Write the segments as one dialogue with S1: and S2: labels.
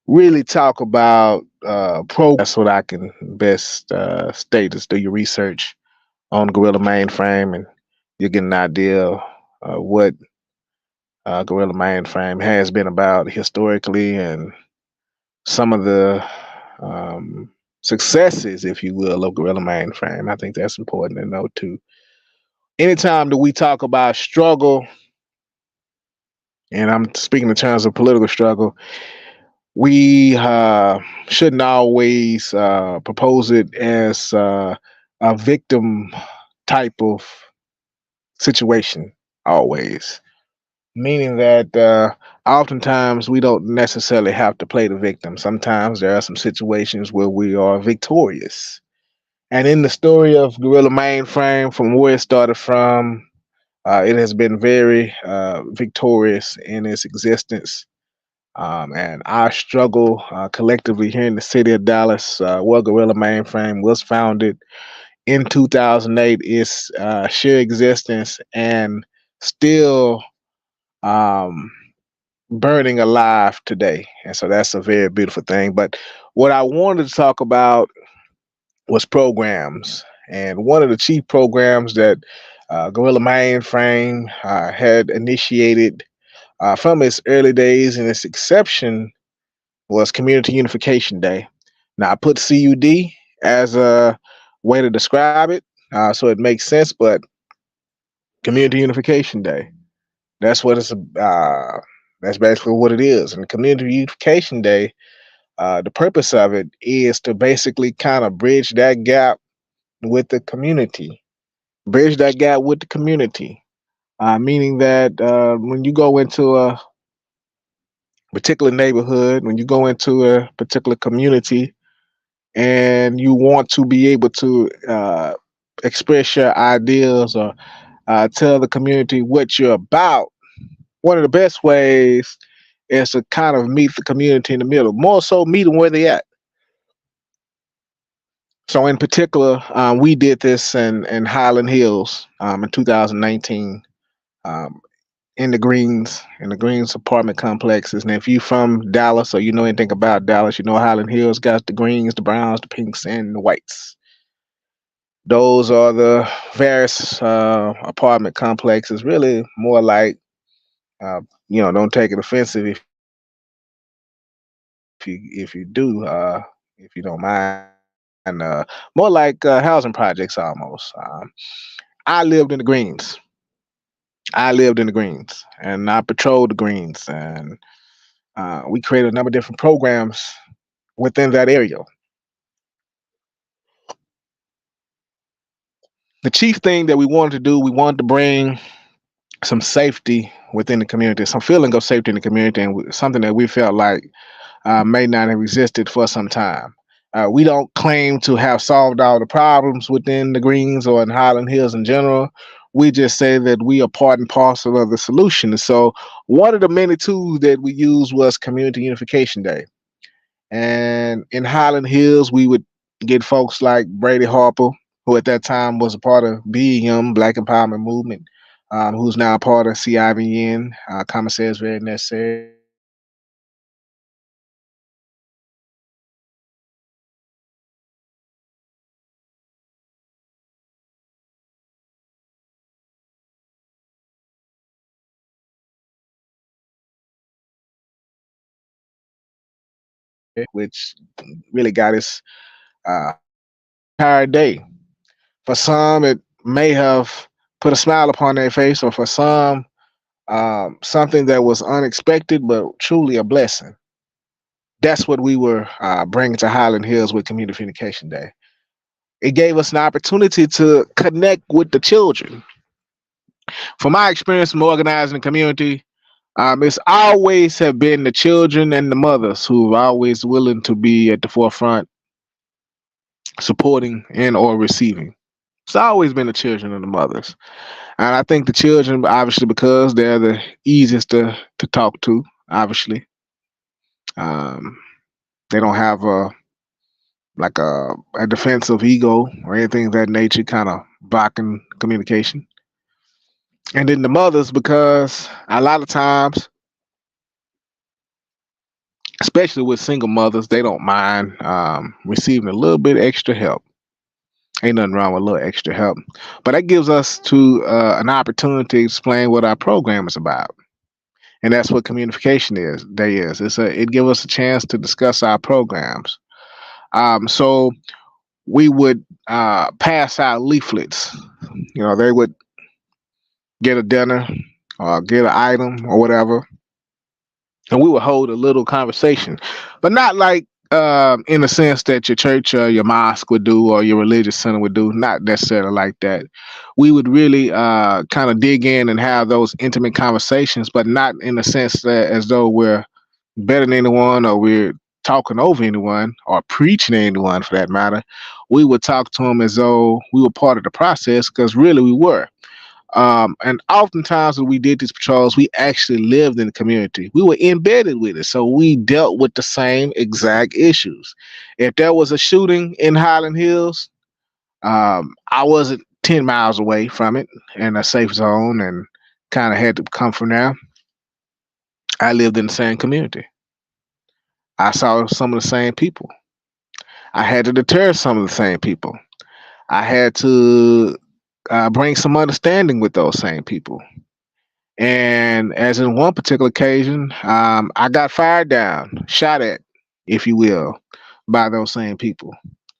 S1: really talk about programs. That's what I can best state is do your research on Gorilla Mainframe, and you'll get an idea what Gorilla Mainframe has been about historically and some of the um, successes, if you will, of Gorilla Mainframe. I think that's important to know too. Anytime that we talk about struggle, and I'm speaking in terms of political struggle, we shouldn't always propose it as a victim type of situation, always. Meaning that oftentimes we don't necessarily have to play the victim. Sometimes there are some situations where we are victorious. And in the story of Gorilla Mainframe, from where it started from, it has been very victorious in its existence. And our struggle collectively here in the city of Dallas, where Gorilla Mainframe was founded in 2008, is sheer existence and still um, burning alive today. And so that's a very beautiful thing. But what I wanted to talk about was programs. And one of the chief programs that Gorilla Mainframe had initiated from its early days and its exception was Community Unification Day. Now, I put C.U.D as a way to describe it, so it makes sense, but Community Unification Day. That's what it's. That's basically what it is. And Community Unification Day, the purpose of it is to basically kind of bridge that gap with the community. Bridge that gap with the community, meaning that when you go into a particular neighborhood, when you go into a particular community, and you want to be able to express your ideas or tell the community what you're about, one of the best ways is to kind of meet the community in the middle, more so meet them where they at. So in particular, we did this in Highland Hills in 2019 um, in the Greens apartment complexes. And if you from Dallas or you know anything about Dallas, you know Highland Hills got the greens, the browns, the pinks, and the whites. Those are the various apartment complexes. Really, more like don't take it offensive if you do, if you don't mind. More like housing projects almost. I lived in the Greens. I lived in the Greens, and I patrolled the Greens, and we created a number of different programs within that area. The chief thing that we wanted to do, we wanted to bring some safety within the community, some feeling of safety in the community, and something that we felt like may not have existed for some time. We don't claim to have solved all the problems within the Greens or in Highland Hills in general. We just say that we are part and parcel of the solution. So one of the many tools that we used was Community Unification Day. And in Highland Hills, we would get folks like Brady Harper, who at that time was a part of BEM, Black Empowerment Movement, who's now a part of CIVN, Commissaries Very Necessary. Which really got us entire day. For some, it may have put a smile upon their face, or for some, something that was unexpected but truly a blessing. That's what we were bringing to Highland Hills with Communication Day. It gave us an opportunity to connect with the children. From my experience from organizing the community, it's always have been the children and the mothers who are always willing to be at the forefront, supporting and or receiving. It's always been the children and the mothers. And I think the children, obviously, because they're the easiest to talk to, obviously. Um, they don't have a defensive ego or anything of that nature kind of blocking communication. And then the mothers, because a lot of times especially with single mothers. They don't mind receiving a little bit extra help. Ain't nothing wrong with a little extra help, but that gives us to an opportunity to explain what our program is about, and that's what communication is. Day is. It gives us a chance to discuss our programs. So we would pass out leaflets. They would get a dinner or get an item or whatever, and we would hold a little conversation, but not like in the sense that your church or your mosque would do or your religious center would do. Not necessarily like that. We would really kind of dig in and have those intimate conversations, but not in the sense that as though we're better than anyone or we're talking over anyone or preaching to anyone for that matter. We would talk to them as though we were part of the process, because really we were. And oftentimes when we did these patrols, we actually lived in the community. We were embedded with it. So we dealt with the same exact issues. If there was a shooting in Highland Hills, I wasn't 10 miles away from it in a safe zone and kind of had to come from there. I lived in the same community. I saw some of the same people. I had to deter some of the same people. I had to bring some understanding with those same people. And as in one particular occasion, I got fired down, shot at, if you will, by those same people,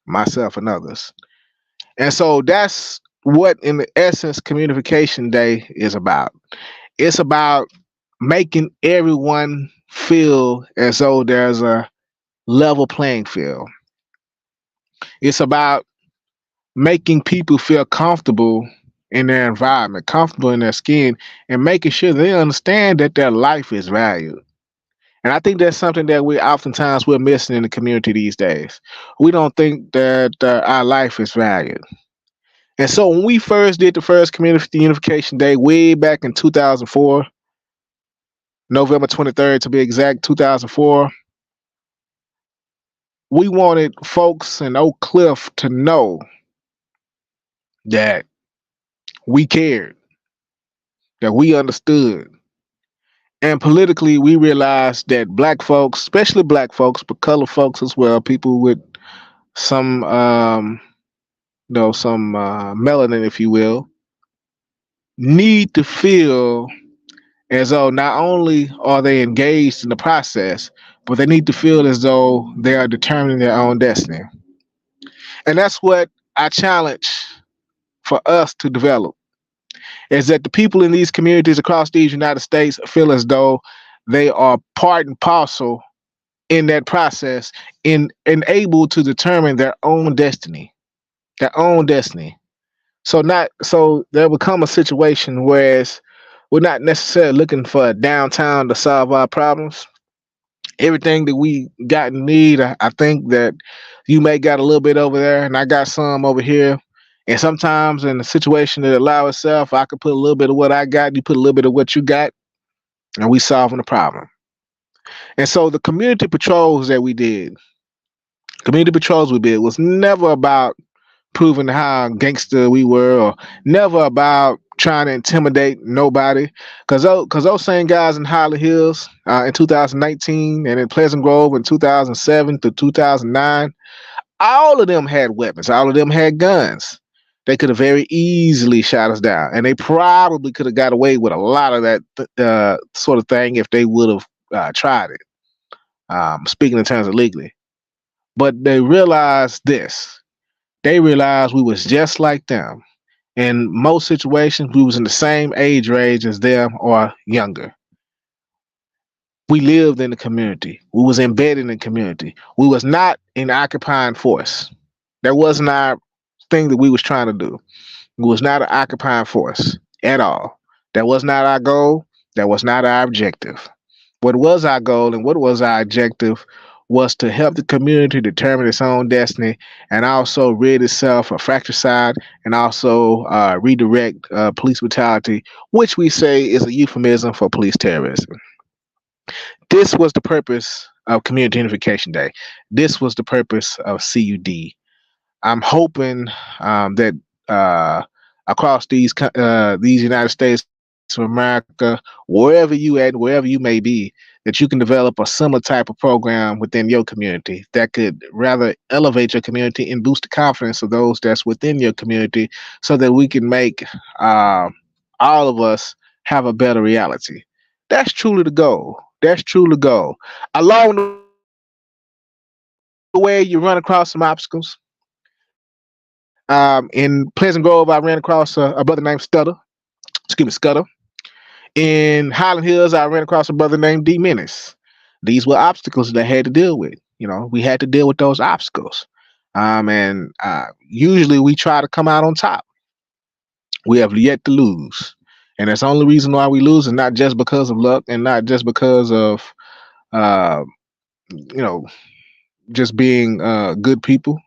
S1: myself and others. And so that's what, in the essence, Communication Day is about. It's about making everyone feel as though there's a level playing field. It's about making people feel comfortable in their environment, comfortable in their skin, and making sure they understand that their life is valued. And I think that's something that we're missing in the community these days. We don't think that our life is valued. And so when we first did the first Community Unification Day way back in 2004, November 23rd to be exact, 2004, we wanted folks in Oak Cliff to know that we cared, that we understood. And politically, we realized that black folks, especially black folks, but colored folks as well, people with some, some melanin, if you will, need to feel as though not only are they engaged in the process, but they need to feel as though they are determining their own destiny. And that's what I challenge for us to develop, is that the people in these communities across these United States feel as though they are part and parcel in that process, and able to determine their own destiny, their own destiny. So there will come a situation whereas we're not necessarily looking for a downtown to solve our problems. Everything that we got in need, I think that you may got a little bit over there, and I got some over here. And sometimes in a situation that allow itself, I could put a little bit of what I got, you put a little bit of what you got, and we solving the problem. And so the community patrols we did was never about proving how gangster we were, or never about trying to intimidate nobody. Cause those same guys in Highland Hills in 2019 and in Pleasant Grove in 2007 to 2009, all of them had weapons. All of them had guns. They could have very easily shot us down, and they probably could have got away with a lot of that sort of thing if they would have tried it. Speaking in terms of legally, but they realized this. They realized we was just like them. In most situations, we was in the same age range as them or younger. We lived in the community. We was embedded in the community. We was not an occupying force. That wasn't our thing that we was trying to do. It was not an occupying force at all. That was not our goal. That was not our objective. What was our goal and what was our objective was to help the community determine its own destiny, and also rid itself of fratricide, and also redirect police brutality, which we say is a euphemism for police terrorism. This was the purpose of Community Unification Day. This was the purpose of C.U.D. I'm hoping that across these United States of America, wherever you at, wherever you may be, that you can develop a similar type of program within your community that could rather elevate your community and boost the confidence of those that's within your community so that we can make uh, all of us have a better reality. That's truly the goal. That's truly the goal. Along the way, you run across some obstacles. In Pleasant Grove, I ran across a brother named Scudder. In Highland Hills, I ran across a brother named D Menace. These were obstacles that I had to deal with. We had to deal with those obstacles. And usually we try to come out on top. We have yet to lose. And that's the only reason why we lose is not just because of luck and not just because of, uh, you know, just being good people.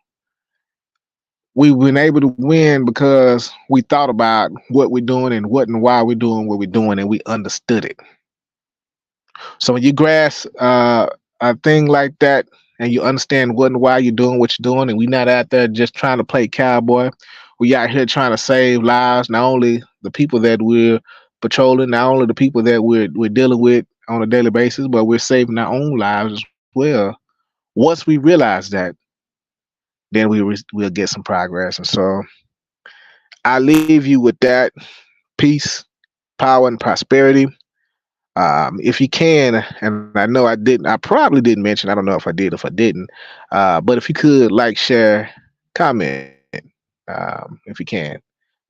S1: We've been able to win because we thought about what we're doing and what and why we're doing what we're doing, and we understood it. So when you grasp a thing like that and you understand what and why you're doing what you're doing, and we're not out there just trying to play cowboy, we out here trying to save lives, not only the people that we're patrolling, not only the people that we're dealing with on a daily basis, but we're saving our own lives as well. Once we realize that, then we'll get some progress. And so I leave you with that: peace, power, and prosperity. If you can, and I know I didn't, I probably didn't mention, I don't know if I did, if I didn't, but if you could like, share, comment, if you can,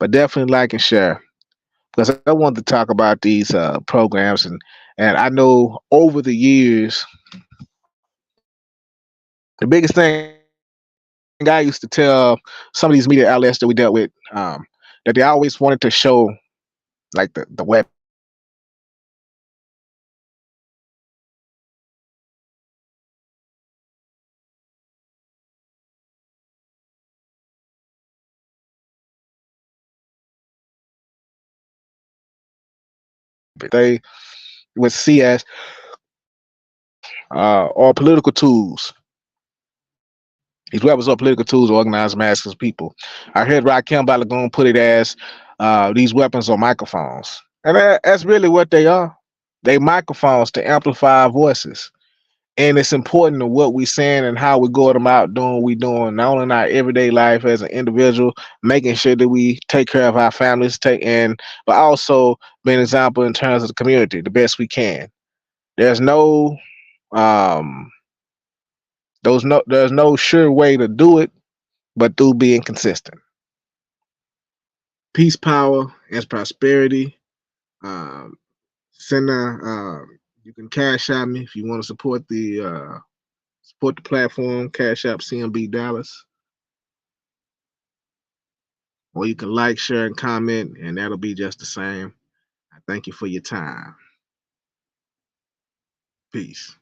S1: but definitely like and share, because I wanted to talk about these programs, and I know over the years, the biggest thing I used to tell some of these media outlets that we dealt with, that they always wanted to show like the weapons and the tools and the technology and all that stuff. They would see as or political tools. These weapons are political tools to organize masses of people. I heard Yafeuh Balogun put it as these weapons are microphones. And that's really what they are. They microphones to amplify our voices. And it's important to what we're saying and how we're going about doing what we're doing, not only in our everyday life as an individual, making sure that we take care of our families, but also being an example in terms of the community the best we can. There's no um there's no sure way to do it but through being consistent. Peace, power, and prosperity. Um, send you can cash out me if you want to support the platform. Cash App CMB Dallas, or you can like, share, and comment, and that'll be just the same. I thank you for your time. Peace.